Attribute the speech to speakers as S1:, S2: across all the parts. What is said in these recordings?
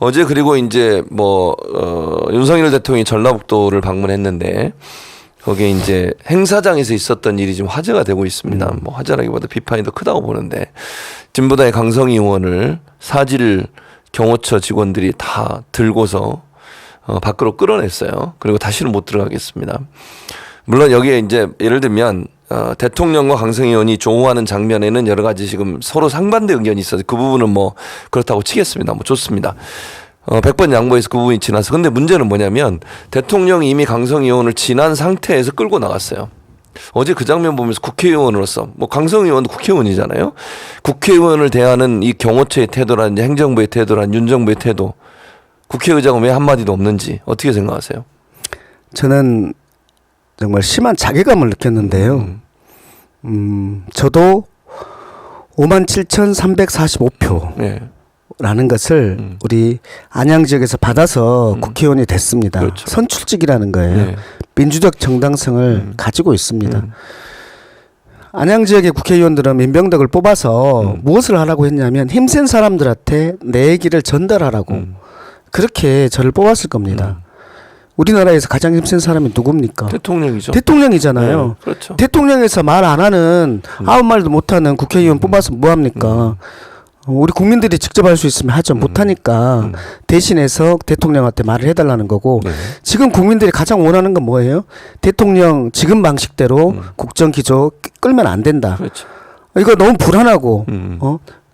S1: 어제 그리고 이제 윤석열 대통령이 전라북도를 방문했는데 거기에 이제 행사장에서 있었던 일이 지금 화제가 되고 있습니다. 뭐 화제라기보다 비판이 더 크다고 보는데 진보당의 강성희 의원을 사질 경호처 직원들이 다 들고서 밖으로 끌어냈어요. 그리고 다시는 못 들어가겠습니다. 물론 여기에 이제 예를 들면 대통령과 강성희 의원이 조우하는 장면에는 여러 가지 지금 서로 상반된 의견이 있어서 그 부분은 뭐 그렇다고 치겠습니다. 뭐 좋습니다. 100번 양보해서 그 부분이 지나서. 근데 문제는 뭐냐면 대통령이 이미 강성희 의원을 지난 상태에서 끌고 나갔어요. 어제 그 장면 보면서 국회의원으로서 강성희 의원도 국회의원이잖아요. 국회의원을 대하는 이 경호처의 태도라든지 행정부의 태도라든지 윤정부의 태도, 국회의장은 왜 한마디도 없는지 어떻게 생각하세요? 저는
S2: 정말 심한 자괴감을 느꼈는데요. 저도 57,345표
S1: 네.
S2: 라는 것을 우리 안양 지역에서 받아서 국회의원이 됐습니다.
S1: 그렇죠.
S2: 선출직이라는 거예요.
S1: 네.
S2: 민주적 정당성을 가지고 있습니다. 안양 지역의 국회의원들은 민병덕을 뽑아서 무엇을 하라고 했냐면 힘센 사람들한테 내 얘기를 전달하라고 그렇게 저를 뽑았을 겁니다. 우리나라에서 가장 힘센 사람이 누굽니까?
S1: 대통령이죠.
S2: 대통령이잖아요.
S1: 네, 그렇죠.
S2: 대통령에서 말 안 하는 아무 말도 못하는 국회의원 뽑아서 뭐합니까? 우리 국민들이 직접 할 수 있으면 하죠. 못하니까 대신해서 대통령한테 말을 해달라는 거고
S1: 네.
S2: 지금 국민들이 가장 원하는 건 뭐예요? 대통령 지금 방식대로 국정기조 끌면 안 된다.
S1: 그렇죠.
S2: 이거 너무 불안하고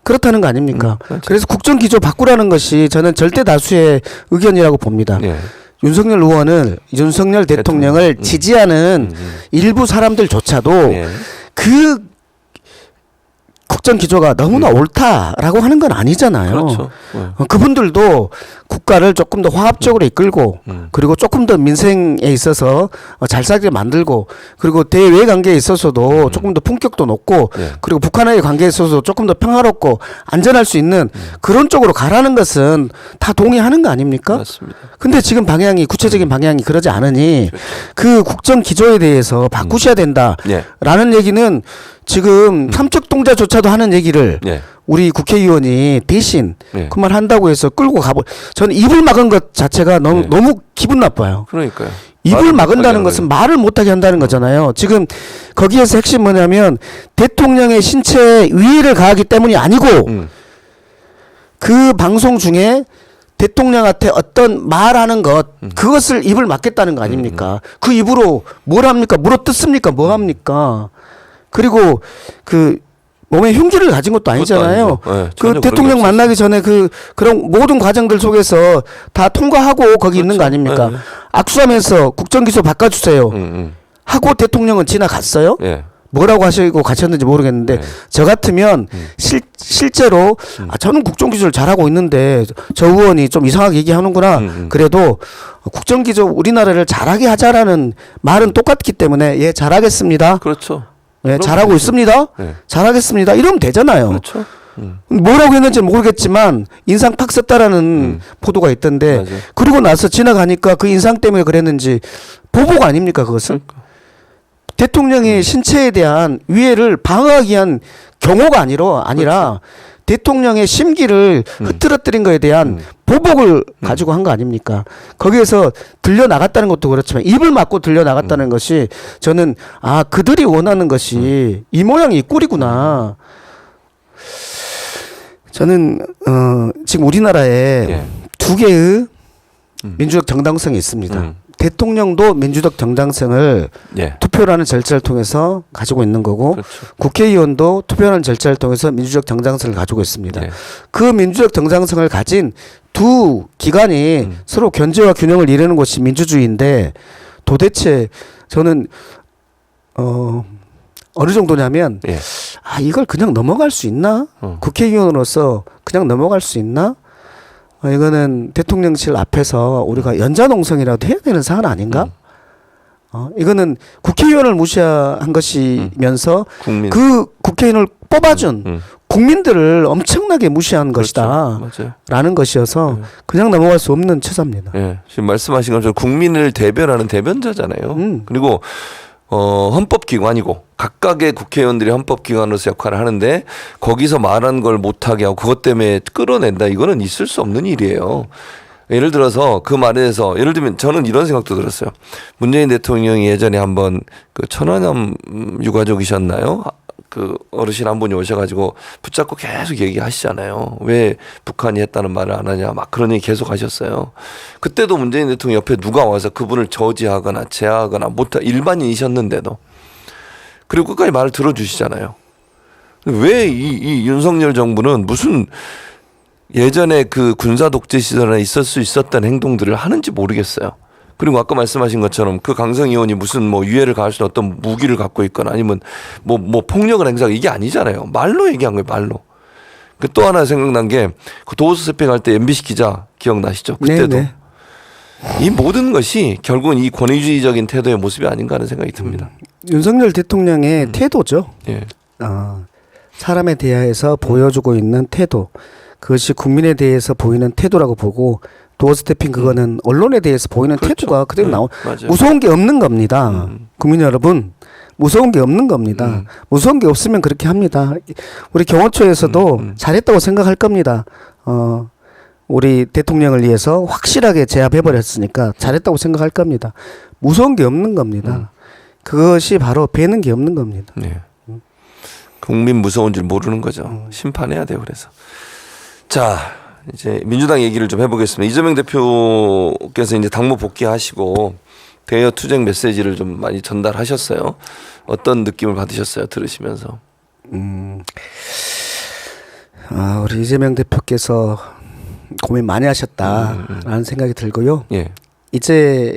S2: 그렇다는 거 아닙니까?
S1: 그렇죠.
S2: 그래서 국정기조 바꾸라는 것이 저는 절대 다수의 의견이라고 봅니다.
S1: 네.
S2: 윤석열 대통령을 지지하는 일부 사람들조차도
S1: 네.
S2: 그 국정 기조가 너무나 옳다라고 하는 건 아니잖아요.
S1: 그렇죠.
S2: 그분들도 국가를 조금 더 화합적으로 이끌고 그리고 조금 더 민생에 있어서 잘 살게 만들고 그리고 대외 관계에 있어서도 조금 더 품격도 높고
S1: 네.
S2: 그리고 북한과의 관계에 있어서 조금 더 평화롭고 안전할 수 있는 그런 쪽으로 가라는 것은 다 동의하는 거 아닙니까?
S1: 맞습니다.
S2: 근데 지금 방향이 구체적인 방향이 그러지 않으니 그 국정 기조에 대해서 바꾸셔야 된다라는 얘기는 지금 삼척동자조차도 하는 얘기를
S1: 네.
S2: 우리 국회의원이 대신
S1: 네.
S2: 그 말 한다고 해서 끌고 가버. 저는 입을 막은 것 자체가 너무 기분 나빠요.
S1: 그러니까요.
S2: 입을 막은다는 것은 말을 못하게 한다는 거잖아요. 지금 거기에서 핵심 뭐냐면 대통령의 신체에 위해를 가하기 때문이 아니고 그 방송 중에 대통령한테 어떤 말하는 것 그것을 입을 막겠다는 거 아닙니까? 그 입으로 뭘 합니까? 물어 뜯습니까? 뭐 합니까? 그리고 그 몸에 흉기를 가진 것도 아니잖아요.
S1: 네,
S2: 그 대통령 만나기 전에 그런 모든 과정들 속에서 다 통과하고 거기 있는 거 아닙니까?
S1: 네.
S2: 악수하면서 국정기소 바꿔주세요. 하고 대통령은 지나갔어요.
S1: 네.
S2: 뭐라고 하시고 가셨는지 모르겠는데 저 같으면 실제로 저는 국정기조를 잘하고 있는데 저 의원이 좀 이상하게 얘기하는구나. 그래도 국정기조 우리나라를 잘하게 하자라는 말은 똑같기 때문에 예 잘하겠습니다.
S1: 그렇죠.
S2: 예 잘하고 있습니다.
S1: 네.
S2: 잘하겠습니다. 이러면 되잖아요.
S1: 그렇죠.
S2: 뭐라고 했는지 모르겠지만 인상 팍 썼다라는 보도가 있던데
S1: 맞아요.
S2: 그리고 나서 지나가니까 그 인상 때문에 그랬는지 보복 아닙니까 그것은? 대통령의 신체에 대한 위해를 방어하기 위한 경호가 아니라 대통령의 심기를 흐트러뜨린 거에 대한 보복을 가지고 한 거 아닙니까? 거기에서 들려나갔다는 것도 그렇지만 입을 막고 들려나갔다는 것이 저는 그들이 원하는 것이 이 모양이 이 꼴이구나. 저는 지금 우리나라에 두 개의 민주적 정당성이 있습니다. 대통령도 민주적 정당성을 투표라는 절차를 통해서 가지고 있는 거고
S1: 그렇죠.
S2: 국회의원도 투표라는 절차를 통해서 민주적 정당성을 가지고 있습니다. 그 민주적 정당성을 가진 두 기관이 서로 견제와 균형을 이루는 것이 민주주의인데 도대체 저는 어느 정도냐면 이걸 그냥 넘어갈 수 있나? 국회의원으로서 그냥 넘어갈 수 있나? 이거는 대통령실 앞에서 우리가 연자농성이라도 해야 되는 사안 아닌가? 이거는 국회의원을 무시한 것이면서 그 국회의원을 뽑아준 국민들을 엄청나게 무시한 것이다.
S1: 맞아요.
S2: 라는 것이어서 그냥 넘어갈 수 없는 처사입니다.
S1: 지금 말씀하신 것처럼 국민을 대변하는 대변자잖아요. 그리고 헌법기관이고 각각의 국회의원들이 헌법기관으로서 역할을 하는데 거기서 말한 걸 못하게 하고 그것 때문에 끌어낸다. 이거는 있을 수 없는 일이에요. 예를 들어서 그 말에 대해서 예를 들면 저는 이런 생각도 들었어요. 문재인 대통령이 예전에 한번 그 천안함 유가족이셨나요? 그 어르신 한 분이 오셔가지고 붙잡고 계속 얘기하시잖아요. 왜 북한이 했다는 말을 안 하냐 막 그런 얘기 계속 하셨어요. 그때도 문재인 대통령 옆에 누가 와서 그분을 저지하거나 제하하거나 못하 일반인이셨는데도 그리고 끝까지 말을 들어주시잖아요. 왜 이 윤석열 정부는 무슨 예전에 그 군사 독재 시절에 있을 수 있었던 행동들을 하는지 모르겠어요. 그리고 아까 말씀하신 것처럼 그 강성 의원이 무슨 뭐 유해를 가할 수 있는 어떤 무기를 갖고 있거나 아니면 뭐 폭력을 행사하고 이게 아니잖아요. 말로 얘기한 거예요, 말로. 그 또 하나 생각난 게 그 도어스 스피킹 할 때 MBC 기자 기억나시죠? 그때도.
S2: 네네.
S1: 이 모든 것이 결국은 이 권위주의적인 태도의 모습이 아닌가 하는 생각이 듭니다.
S2: 윤석열 대통령의 태도죠.
S1: 예.
S2: 사람에 대해서 보여주고 있는 태도. 그것이 국민에 대해서 보이는 태도라고 보고 도어스태핑 그거는 언론에 대해서 보이는
S1: 그렇죠.
S2: 태도가 그대로 나오.
S1: 맞아요.
S2: 무서운 게 없는 겁니다. 국민 여러분. 무서운 게 없는 겁니다. 무서운 게 없으면 그렇게 합니다. 우리 경호처에서도 잘했다고 생각할 겁니다. 우리 대통령을 위해서 확실하게 제압해버렸으니까 잘했다고 생각할 겁니다. 무서운 게 없는 겁니다. 그것이 바로 배는 게 없는 겁니다.
S1: 네. 국민 무서운 줄 모르는 거죠. 심판해야 돼요. 그래서 자 이제 민주당 얘기를 좀 해보겠습니다. 이재명 대표께서 이제 당무 복귀하시고 대여 투쟁 메시지를 좀 많이 전달하셨어요. 어떤 느낌을 받으셨어요? 들으시면서?
S2: 우리 이재명 대표께서 고민 많이 하셨다라는 생각이 들고요.
S1: 예.
S2: 이제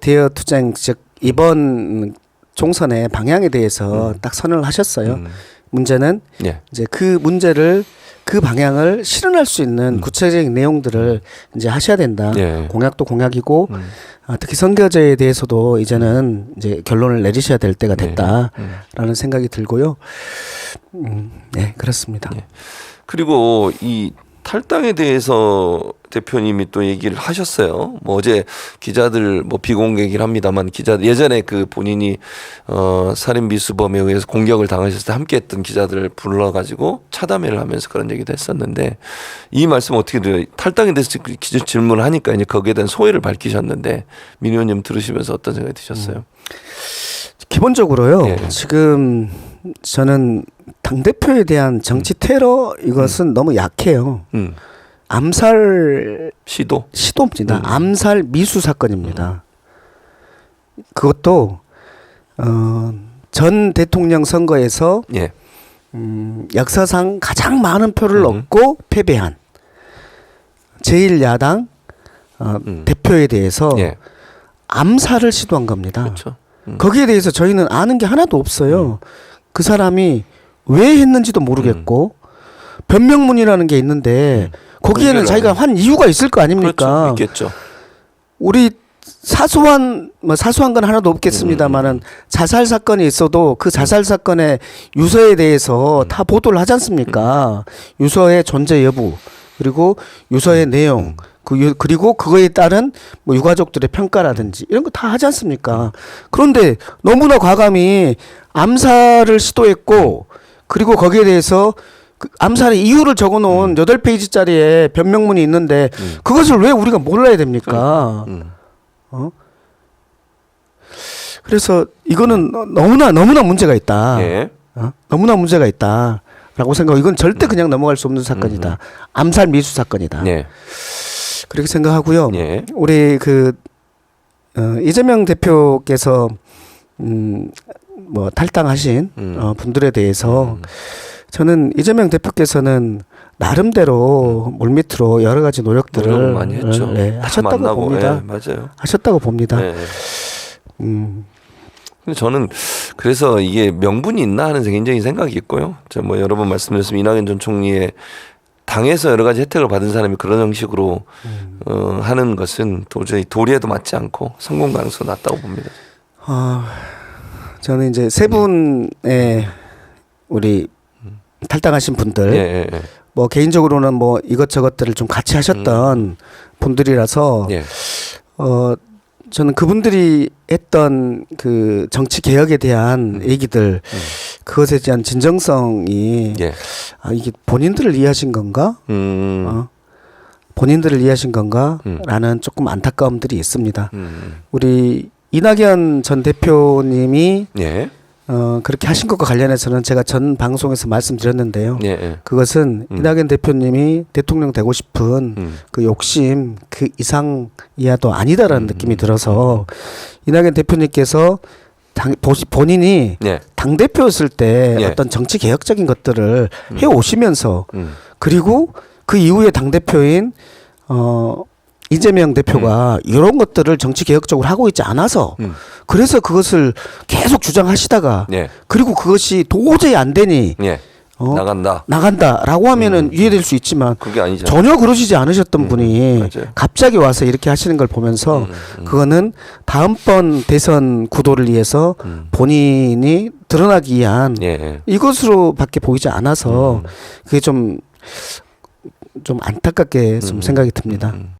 S2: 대여 투쟁 즉 이번 총선의 방향에 대해서 딱 선언을 하셨어요. 문제는
S1: 예.
S2: 이제 그 방향을 실현할 수 있는 구체적인 내용들을 이제 하셔야 된다.
S1: 예.
S2: 공약도 공약이고 특히 선거제에 대해서도 이제는 이제 결론을 내리셔야 될 때가 됐다라는 생각이 들고요. 네, 그렇습니다.
S1: 예. 그리고 이 탈당에 대해서 대표님이 또 얘기를 하셨어요. 뭐 어제 기자들 뭐 비공개긴 합니다만 기자들 예전에 그 본인이 살인 미수범에 의해서 공격을 당하셨을 때 함께했던 기자들을 불러가지고 차담회를 하면서 그런 얘기도 했었는데 이 말씀 어떻게 돼요? 탈당에 대해서 기자 질문을 하니까 이제 거기에 대한 소회를 밝히셨는데 민 의원님 들으시면서 어떤 생각이 드셨어요?
S2: 기본적으로요.
S1: 예.
S2: 지금 저는 당 대표에 대한 정치 테러 이것은 너무 약해요. 암살 시도입니다. 암살 미수 사건입니다. 그것도 전 대통령 선거에서
S1: 예.
S2: 역사상 가장 많은 표를 얻고 패배한 제1야당 대표에 대해서
S1: 예.
S2: 암살을 시도한 겁니다.
S1: 그렇죠.
S2: 거기에 대해서 저희는 아는 게 하나도 없어요. 그 사람이 왜 했는지도 모르겠고 변명문이라는 게 있는데 거기에는 자기가 한 이유가 있을 거 아닙니까?
S1: 그렇죠. 있겠죠.
S2: 우리 사소한 건 하나도 없겠습니다만은 자살 사건이 있어도 그 자살 사건의 유서에 대해서 다 보도를 하지 않습니까? 유서의 존재 여부 그리고 유서의 내용 그리고 그거에 따른 뭐 유가족들의 평가라든지 이런 거 다 하지 않습니까? 그런데 너무나 과감히 암살을 시도했고 그리고 거기에 대해서 그 암살의 이유를 적어놓은 8페이지짜리의 변명문이 있는데 그것을 왜 우리가 몰라야 됩니까? 그래서 이거는 너무나 문제가 있다.
S1: 예.
S2: 너무나 문제가 있다라고 생각하고 이건 절대 그냥 넘어갈 수 없는 사건이다. 암살 미수 사건이다.
S1: 예.
S2: 그렇게 생각하고요.
S1: 예.
S2: 우리 이재명 대표께서 뭐 탈당하신 분들에 대해서 저는 이재명 대표께서는 나름대로 물밑으로 여러 가지 노력들을
S1: 많이 했죠.
S2: 하셨다고
S1: 만나고,
S2: 봅니다.
S1: 예, 맞아요.
S2: 하셨다고 봅니다.
S1: 예. 근데 저는 그래서 이게 명분이 있나 하는 굉장히 생각이 있고요. 제가 뭐 여러 번 말씀드렸지만 이낙연 전 총리의 당에서 여러 가지 혜택을 받은 사람이 그런 형식으로 하는 것은 도저히 도리에도 맞지 않고 성공 가능성이 낮다고 봅니다.
S2: 저는 이제 세 분의 우리 탈당하신 분들
S1: 예.
S2: 뭐 개인적으로는 뭐 이것저것들을 좀 같이 하셨던 분들이라서 저는 그분들이 했던 그 정치 개혁에 대한 얘기들 그것에 대한 진정성이
S1: 예.
S2: 이게 본인들을 이해하신 건가? 본인들을 이해하신 건가? 라는 조금 안타까움들이 있습니다. 우리 이낙연 전 대표님이
S1: 예.
S2: 그렇게 하신 것과 관련해서는 제가 전 방송에서 말씀드렸는데요.
S1: 예. 예.
S2: 그것은 이낙연 대표님이 대통령 되고 싶은 그 욕심 그 이상 이하도 아니다라는 느낌이 들어서 이낙연 대표님께서 본인이
S1: 예.
S2: 당대표였을 때
S1: 예.
S2: 어떤 정치 개혁적인 것들을 해 오시면서 그리고 그 이후에 당대표인 이재명 대표가 이런 것들을 정치 개혁적으로 하고 있지 않아서 그래서 그것을 계속 주장하시다가
S1: 예.
S2: 그리고 그것이 도저히 안 되니
S1: 예. 나간다.
S2: 나간다라고 하면은 이해될 수 있지만
S1: 그게 아니잖아.
S2: 전혀 그러시지 않으셨던 분이
S1: 맞아요.
S2: 갑자기 와서 이렇게 하시는 걸 보면서 그거는 다음번 대선 구도를 위해서 본인이 드러나기 위한
S1: 예.
S2: 이것으로밖에 보이지 않아서 그게 좀 안타깝게 좀 생각이 듭니다.